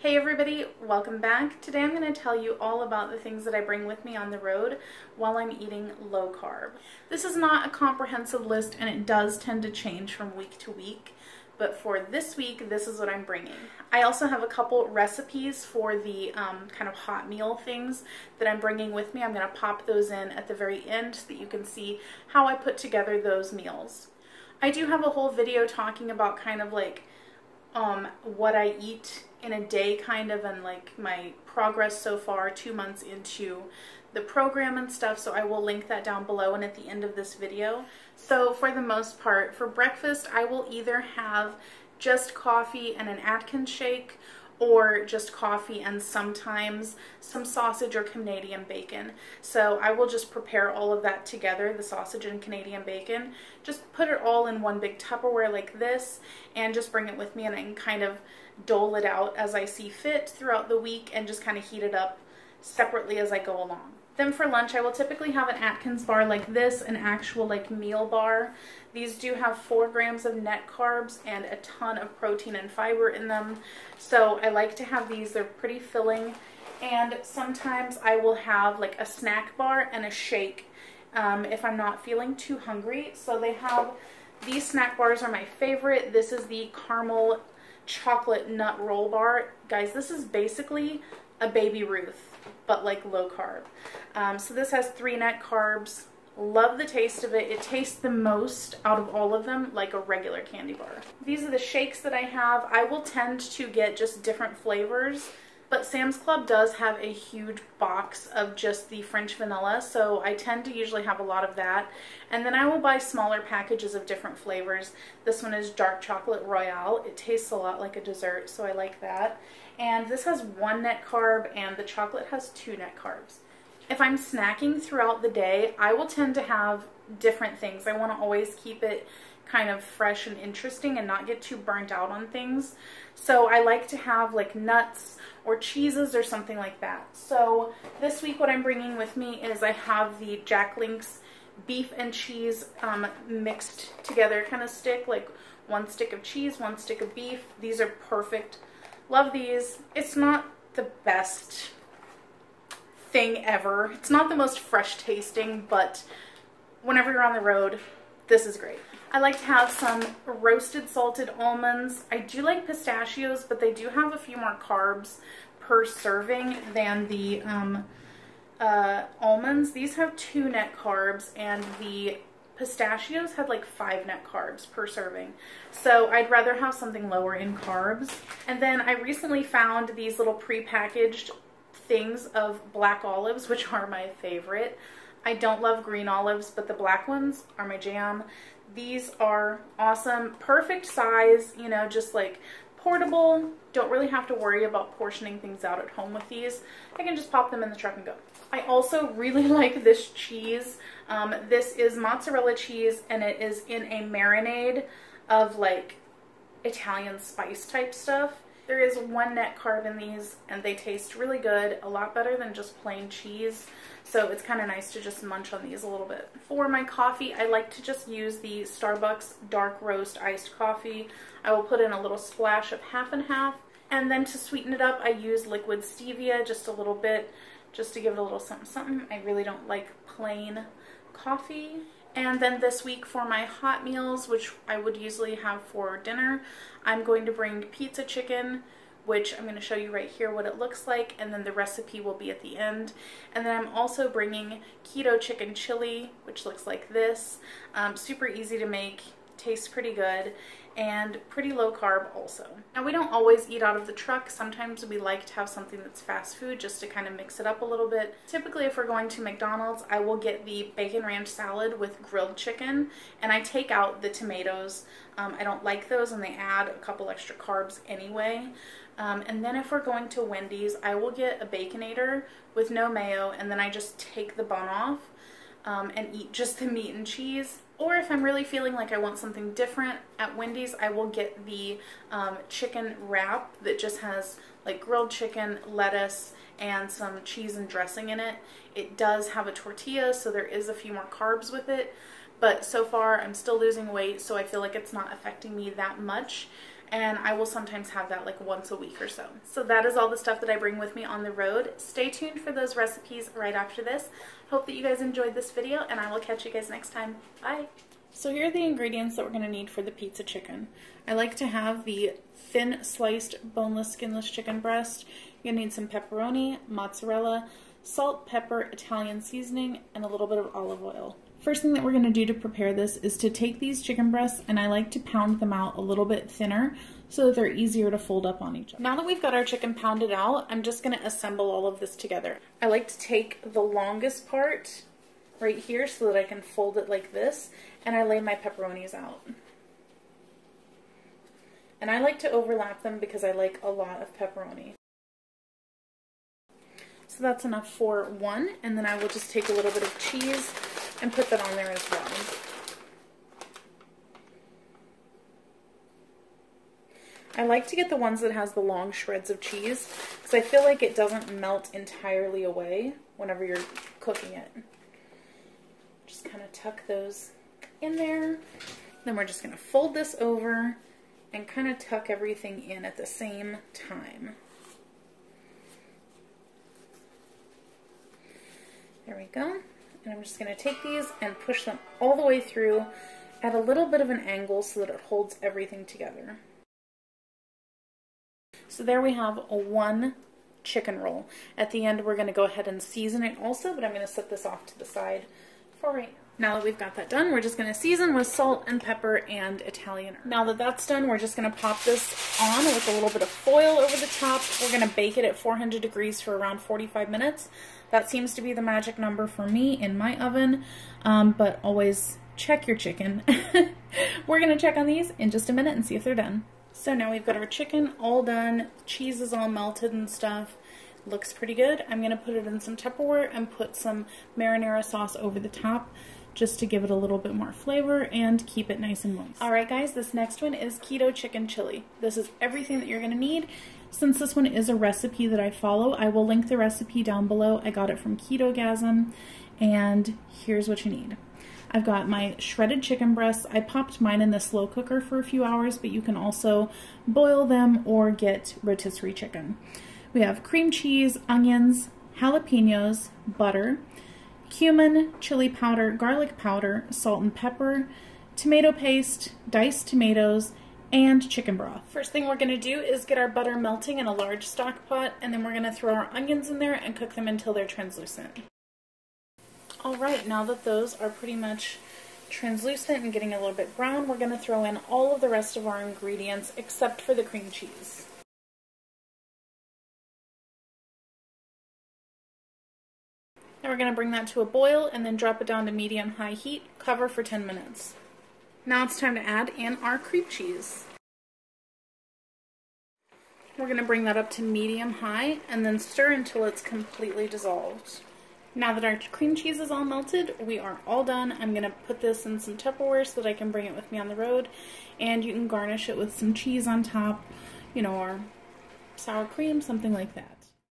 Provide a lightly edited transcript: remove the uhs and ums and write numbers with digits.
Hey everybody, welcome back. Today I'm going to tell you all about the things that I bring with me on the road while I'm eating low carb. This is not a comprehensive list and it does tend to change from week to week, but for this week, this is what I'm bringing. I also have a couple recipes for the kind of hot meal things that I'm bringing with me. I'm going to pop those in at the very end so that you can see how I put together those meals. I do have a whole video talking about kind of like what I eat in a day kind of, and like my progress so far 2 months into the program and stuff, so I will link that down below and at the end of this video. So for the most part, for breakfast I will either have just coffee and an Atkins shake, or just coffee and sometimes some sausage or Canadian bacon. So I will just prepare all of that together, the sausage and Canadian bacon, just put it all in one big Tupperware like this and just bring it with me, and I can kind of dole it out as I see fit throughout the week and just kind of heat it up separately as I go along. Then for lunch, I will typically have an Atkins bar like this, an actual like meal bar. These do have 4 grams of net carbs and a ton of protein and fiber in them. So I like to have these, they're pretty filling. And sometimes I will have like a snack bar and a shake if I'm not feeling too hungry. So they have, these snack bars are my favorite. This is the caramel chocolate nut roll bar. Guys, this is basically a Baby Ruth, but like low carb. So this has 3 net carbs. Love the taste of it. It tastes the most out of all of them like a regular candy bar. These are the shakes that I have. I will tend to get just different flavors, but Sam's Club does have a huge box of just the French vanilla, so I tend to usually have a lot of that. And then I will buy smaller packages of different flavors. This one is dark chocolate royale. It tastes a lot like a dessert, so I like that. And this has 1 net carb and the chocolate has 2 net carbs. If I'm snacking throughout the day, I will tend to have different things. I want to always keep it kind of fresh and interesting and not get too burnt out on things. So I like to have like nuts or cheeses or something like that. So this week what I'm bringing with me is I have the Jack Link's beef and cheese mixed together kind of stick, like 1 stick of cheese, 1 stick of beef. These are perfect. Love these. It's not the best thing ever. It's not the most fresh tasting, but whenever you're on the road, this is great. I like to have some roasted salted almonds. I do like pistachios, but they do have a few more carbs per serving than the almonds. These have 2 net carbs and the pistachios had like 5 net carbs per serving. So I'd rather have something lower in carbs. And then I recently found these little pre-packaged things of black olives, which are my favorite. I don't love green olives, but the black ones are my jam. These are awesome, perfect size, you know, just like portable. Don't really have to worry about portioning things out at home with these. I can just pop them in the truck and go. I also really like this cheese. This is mozzarella cheese and it is in a marinade of like Italian spice type stuff. There is 1 net carb in these and they taste really good, a lot better than just plain cheese. So it's kind of nice to just munch on these a little bit. For my coffee, I like to just use the Starbucks dark roast iced coffee. I will put in a little splash of half and half. And then to sweeten it up, I use liquid stevia just a little bit, just to give it a little something something. I really don't like plain coffee. And then this week for my hot meals, which I would usually have for dinner, I'm going to bring pizza chicken, which I'm going to show you right here what it looks like, and then the recipe will be at the end. And then I'm also bringing keto chicken chili, which looks like this. Super easy to make, tastes pretty good, and pretty low carb also. Now we don't always eat out of the truck. Sometimes we like to have something that's fast food just to kind of mix it up a little bit. Typically if we're going to McDonald's, I will get the bacon ranch salad with grilled chicken, and I take out the tomatoes. I don't like those and they add a couple extra carbs anyway. And then if we're going to Wendy's, I will get a Baconator with no mayo, and then I just take the bun off and eat just the meat and cheese. Or if I'm really feeling like I want something different at Wendy's, I will get the chicken wrap that just has like grilled chicken, lettuce, and some cheese and dressing in it. It does have a tortilla, so there is a few more carbs with it. But so far, I'm still losing weight, so I feel like it's not affecting me that much. and I will sometimes have that like once a week or so. So that is all the stuff that I bring with me on the road. Stay tuned for those recipes right after this. Hope that you guys enjoyed this video, and I will catch you guys next time. Bye! So here are the ingredients that we're going to need for the pizza chicken. I like to have the thin sliced boneless skinless chicken breast. You're going to need some pepperoni, mozzarella, salt, pepper, Italian seasoning, and a little bit of olive oil. First thing that we're going to do to prepare this is to take these chicken breasts, and I like to pound them out a little bit thinner so that they're easier to fold up on each other. Now that we've got our chicken pounded out, I'm just going to assemble all of this together. I like to take the longest part right here so that I can fold it like this, and I lay my pepperonis out. And I like to overlap them because I like a lot of pepperoni. So that's enough for one, and then I will just take a little bit of cheese and put that on there as well. I like to get the ones that has the long shreds of cheese because I feel like it doesn't melt entirely away whenever you're cooking it. Just kind of tuck those in there. Then we're just going to fold this over and kind of tuck everything in at the same time. There we go. And I'm just going to take these and push them all the way through at a little bit of an angle so that it holds everything together. So there we have a one chicken roll. At the end we're going to go ahead and season it also, but I'm going to set this off to the side for right now. Now that we've got that done, we're just going to season with salt and pepper and Italian herb. Now that that's done, we're just going to pop this on with a little bit of foil over the top. We're going to bake it at 400 degrees for around 45 minutes. That seems to be the magic number for me in my oven, but always check your chicken. We're going to check on these in just a minute and see if they're done. So now we've got our chicken all done. Cheese is all melted and stuff. Looks pretty good. I'm going to put it in some Tupperware and put some marinara sauce over the top just to give it a little bit more flavor and keep it nice and moist. Alright guys, this next one is keto chicken chili. This is everything that you're going to need. Since this one is a recipe that I follow, I will link the recipe down below. I got it from Ketogasm, and here's what you need. I've got my shredded chicken breasts. I popped mine in the slow cooker for a few hours, but you can also boil them or get rotisserie chicken. We have cream cheese, onions, jalapenos, butter, cumin, chili powder, garlic powder, salt and pepper, tomato paste, diced tomatoes, and chicken broth. First thing we're going to do is get our butter melting in a large stock pot, and then we're going to throw our onions in there and cook them until they're translucent. Alright, now that those are pretty much translucent and getting a little bit brown, we're going to throw in all of the rest of our ingredients except for the cream cheese. Now we're going to bring that to a boil and then drop it down to medium-high heat, cover for 10 minutes. Now it's time to add in our cream cheese. We're going to bring that up to medium-high and then stir until it's completely dissolved. Now that our cream cheese is all melted, we are all done. I'm going to put this in some Tupperware so that I can bring it with me on the road, and you can garnish it with some cheese on top, you know, or sour cream, something like that.